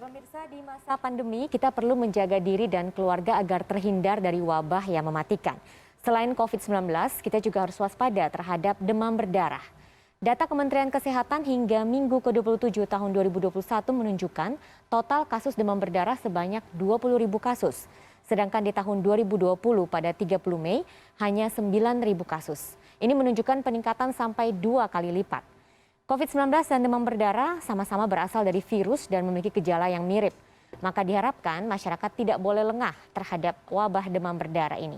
Pemirsa, di masa pandemi kita perlu menjaga diri dan keluarga agar terhindar dari wabah yang mematikan. Selain COVID-19, kita juga harus waspada terhadap demam berdarah. Data Kementerian Kesehatan hingga Minggu ke-27 tahun 2021 menunjukkan total kasus demam berdarah sebanyak 20.000 kasus. Sedangkan di tahun 2020 pada 30 Mei hanya 9.000 kasus. Ini menunjukkan peningkatan sampai 2 kali lipat. COVID-19 dan demam berdarah sama-sama berasal dari virus dan memiliki gejala yang mirip. Maka diharapkan masyarakat tidak boleh lengah terhadap wabah demam berdarah ini.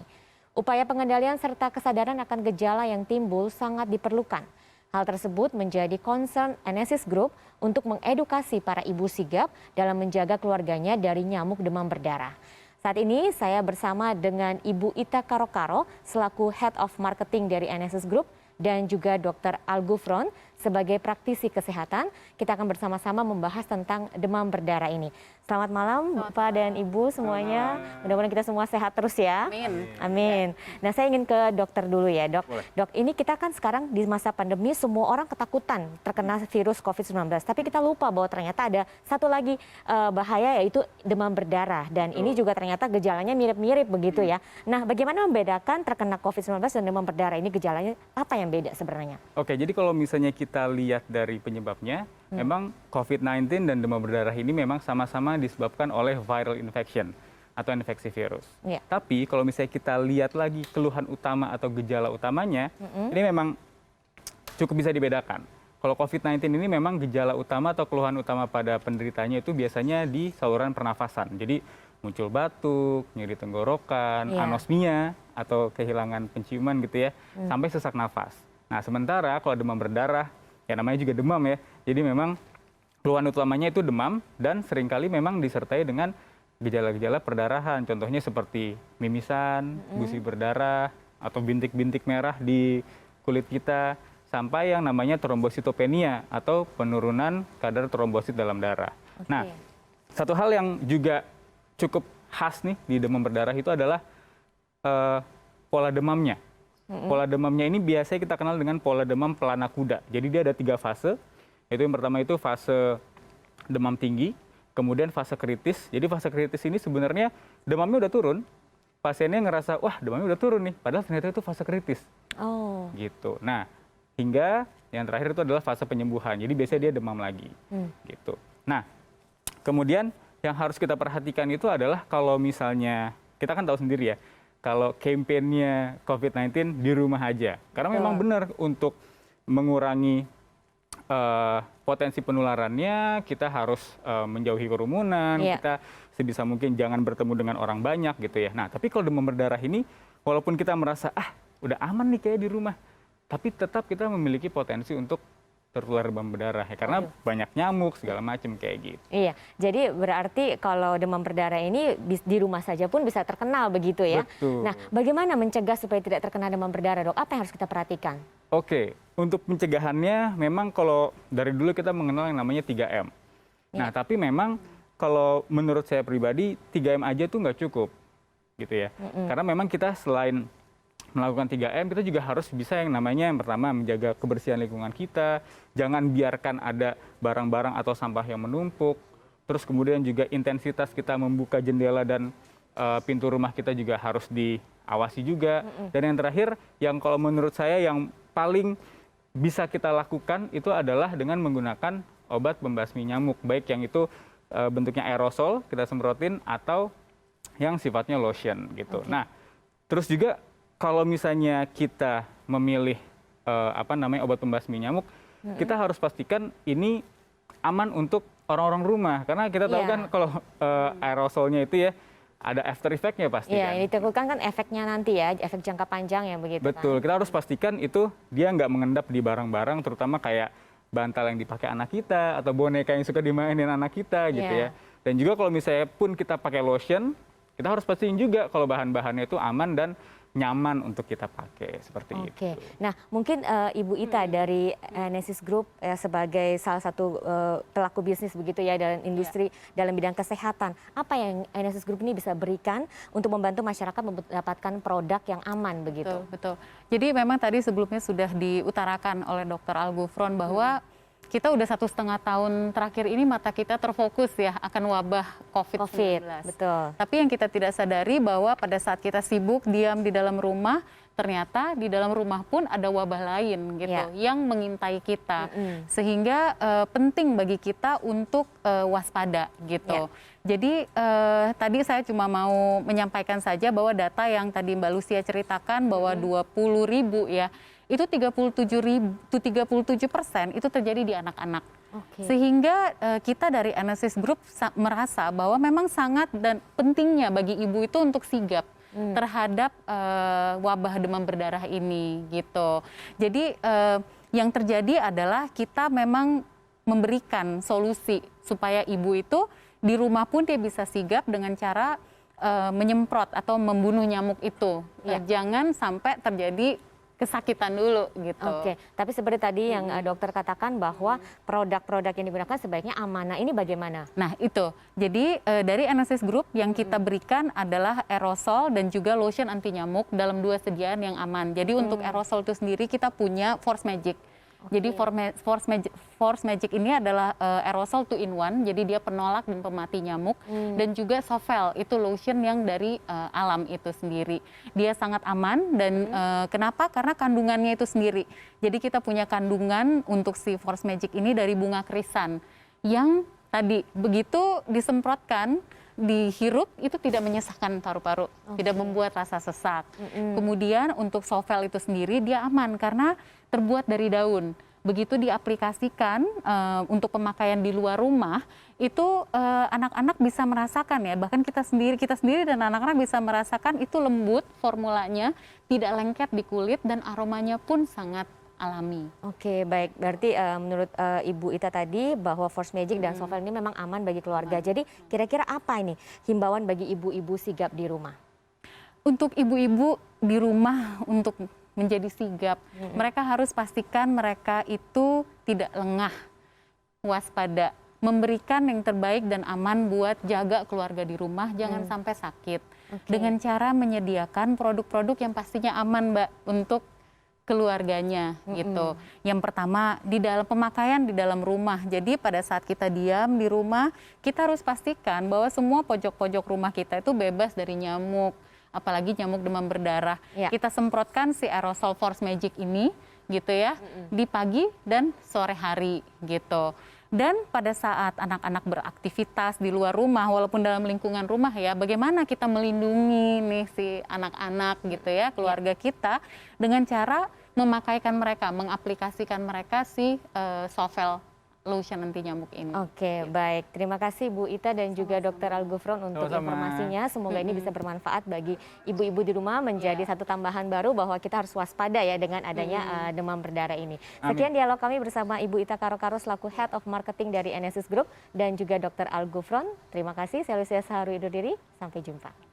Upaya pengendalian serta kesadaran akan gejala yang timbul sangat diperlukan. Hal tersebut menjadi concern Enesis Group untuk mengedukasi para ibu sigap dalam menjaga keluarganya dari nyamuk demam berdarah. Saat ini saya bersama dengan Ibu Ita Karokaro selaku Head of Marketing dari Enesis Group dan juga Dr. Al Gufron sebagai praktisi kesehatan. Kita akan bersama-sama membahas tentang demam berdarah ini. Selamat malam Bapak dan Ibu semuanya. Mudah-mudahan kita semua sehat terus ya. Amin. Amin. Nah, saya ingin ke dokter dulu ya, Dok. Boleh. Dok, ini kita kan sekarang di masa pandemi semua orang ketakutan terkena virus COVID-19. Tapi kita lupa bahwa ternyata ada satu lagi bahaya, yaitu demam berdarah. Dan ini juga ternyata gejalanya mirip-mirip begitu ya. Nah, bagaimana membedakan terkena COVID-19 dan demam berdarah? Ini gejalanya apa yang beda sebenarnya? Oke, jadi kalau misalnya kita lihat dari penyebabnya, memang COVID-19 dan demam berdarah ini memang sama-sama disebabkan oleh viral infection atau infeksi virus. Iya. Tapi kalau misalnya kita lihat lagi keluhan utama atau gejala utamanya, ini memang cukup bisa dibedakan. Kalau COVID-19 ini memang gejala utama atau keluhan utama pada penderitanya itu biasanya di saluran pernafasan. Jadi muncul batuk, nyeri tenggorokan, Iya. anosmia atau kehilangan penciuman gitu ya, sampai sesak nafas. Nah, sementara kalau demam berdarah, ya namanya juga demam ya. Jadi memang keluhan utamanya itu demam dan seringkali memang disertai dengan gejala-gejala perdarahan. Contohnya seperti mimisan, gusi berdarah, atau bintik-bintik merah di kulit kita, sampai yang namanya trombositopenia atau penurunan kadar trombosit dalam darah. Nah, satu hal yang juga cukup khas nih di demam berdarah itu adalah pola demamnya. Pola demamnya ini biasanya kita kenal dengan pola demam pelana kuda. Jadi dia ada 3 fase. Yaitu yang pertama itu fase demam tinggi, kemudian fase kritis. Jadi fase kritis ini sebenarnya demamnya udah turun, pasiennya ngerasa wah demamnya udah turun nih, padahal ternyata itu fase kritis. Oh. Gitu. Nah, hingga yang terakhir itu adalah fase penyembuhan. Jadi biasanya dia demam lagi. Gitu. Nah, kemudian yang harus kita perhatikan itu adalah kalau misalnya kita kan tahu sendiri ya, kalau kampanyenya COVID-19 di rumah aja. Karena memang benar untuk mengurangi potensi penularannya, kita harus menjauhi kerumunan, kita sebisa mungkin jangan bertemu dengan orang banyak gitu ya. Nah, tapi kalau demam berdarah ini, walaupun kita merasa udah aman nih kayak di rumah, tapi tetap kita memiliki potensi untuk tertular demam berdarah ya, karena banyak nyamuk segala macam kayak gitu. Iya, jadi berarti kalau demam berdarah ini di rumah saja pun bisa terkenal begitu ya. Betul. Nah, bagaimana mencegah supaya tidak terkena demam berdarah, Dok? Apa yang harus kita perhatikan? Oke, untuk pencegahannya memang kalau dari dulu kita mengenal yang namanya 3M. Nah, tapi memang kalau menurut saya pribadi 3M aja tuh nggak cukup gitu ya. Karena memang kita selain melakukan 3M, kita juga harus bisa yang namanya yang pertama menjaga kebersihan lingkungan kita, jangan biarkan ada barang-barang atau sampah yang menumpuk, terus kemudian juga intensitas kita membuka jendela dan pintu rumah kita juga harus diawasi juga, dan yang terakhir, yang kalau menurut saya yang paling bisa kita lakukan itu adalah dengan menggunakan obat pembasmi nyamuk, baik yang itu bentuknya aerosol, kita semprotin, atau yang sifatnya lotion gitu. Nah, terus juga kalau misalnya kita memilih obat pembasmi nyamuk, kita harus pastikan ini aman untuk orang-orang rumah. Karena kita tahu kan kalau aerosolnya itu ya ada after effect-nya pasti kan. Yang ditakutkan kan efeknya nanti ya, efek jangka panjang ya begitu. Betul, kan? kita harus pastikan itu dia nggak mengendap di barang-barang, terutama kayak bantal yang dipakai anak kita atau boneka yang suka dimainin anak kita gitu ya. Dan juga kalau misalnya pun kita pakai lotion, kita harus pastiin juga kalau bahan-bahannya itu aman dan nyaman untuk kita pakai seperti itu. Nah, mungkin Ibu Ita dari Enesis Group sebagai salah satu pelaku bisnis begitu ya dalam industri dalam bidang kesehatan, apa yang Enesis Group ini bisa berikan untuk membantu masyarakat mendapatkan produk yang aman begitu? Betul. Jadi memang tadi sebelumnya sudah diutarakan oleh Dr. Al Gufron bahwa kita udah 1,5 tahun terakhir ini mata kita terfokus ya akan wabah COVID-19. Betul. Tapi yang kita tidak sadari bahwa pada saat kita sibuk diam di dalam rumah, ternyata di dalam rumah pun ada wabah lain gitu yang mengintai kita. Sehingga penting bagi kita untuk waspada gitu. Jadi tadi saya cuma mau menyampaikan saja bahwa data yang tadi Mbak Lucia ceritakan bahwa 20.000 ya, itu 37% itu terjadi di anak-anak. Sehingga kita dari Enesis Group merasa bahwa memang sangat dan pentingnya bagi ibu itu untuk sigap terhadap wabah demam berdarah ini gitu. Jadi yang terjadi adalah kita memang memberikan solusi supaya ibu itu di rumah pun dia bisa sigap dengan cara menyemprot atau membunuh nyamuk itu. Jangan sampai terjadi kesakitan dulu gitu. Tapi seperti tadi yang dokter katakan bahwa produk-produk yang digunakan sebaiknya amanah. Ini bagaimana? Nah itu, jadi dari Enesis Group yang kita berikan adalah aerosol dan juga lotion anti nyamuk dalam 2 sediaan yang aman. Jadi untuk aerosol itu sendiri kita punya Force Magic. Jadi Force Magic ini adalah aerosol 2-in-1, jadi dia penolak dan pemati nyamuk. Dan juga Sovel, itu lotion yang dari alam itu sendiri. Dia sangat aman dan kenapa? Karena kandungannya itu sendiri. Jadi kita punya kandungan untuk si Force Magic ini dari bunga krisan. Yang tadi begitu disemprotkan, dihirup itu tidak menyesakkan paru-paru, tidak membuat rasa sesak. Kemudian untuk Sovel itu sendiri dia aman karena terbuat dari daun. Begitu diaplikasikan untuk pemakaian di luar rumah, itu anak-anak bisa merasakan ya, bahkan kita sendiri dan anak-anak bisa merasakan itu lembut formulanya, tidak lengket di kulit dan aromanya pun sangat alami. Baik. Berarti menurut Ibu Ita tadi bahwa Force Magic dan Sovel ini memang aman bagi keluarga. Jadi kira-kira apa ini himbauan bagi ibu-ibu sigap di rumah? Untuk ibu-ibu di rumah untuk menjadi sigap, mereka harus pastikan mereka itu tidak lengah, waspada, memberikan yang terbaik dan aman buat jaga keluarga di rumah, jangan sampai sakit. Dengan cara menyediakan produk-produk yang pastinya aman, Mbak, untuk keluarganya gitu. Yang pertama di dalam pemakaian di dalam rumah. Jadi pada saat kita diam di rumah, kita harus pastikan bahwa semua pojok-pojok rumah kita itu bebas dari nyamuk, apalagi nyamuk demam berdarah. Kita semprotkan si aerosol Force Magic ini gitu ya, di pagi dan sore hari gitu. Dan pada saat anak-anak beraktivitas di luar rumah, walaupun dalam lingkungan rumah ya, bagaimana kita melindungi nih si anak-anak gitu ya, keluarga kita, dengan cara memakaikan mereka, mengaplikasikan mereka si Sovel lotion anti nyamuk ini. Baik. Terima kasih Bu Ita dan juga Dr. Al-Gufron untuk informasinya. Semoga ini bisa bermanfaat bagi ibu-ibu di rumah, menjadi satu tambahan baru bahwa kita harus waspada ya dengan adanya demam berdarah ini. Sekian dialog kami bersama Ibu Ita Karo-Karo selaku Head of Marketing dari Enesis Group dan juga Dr. Al-Gufron. Terima kasih. Saya Lucia Saharu undur diri. Sampai jumpa.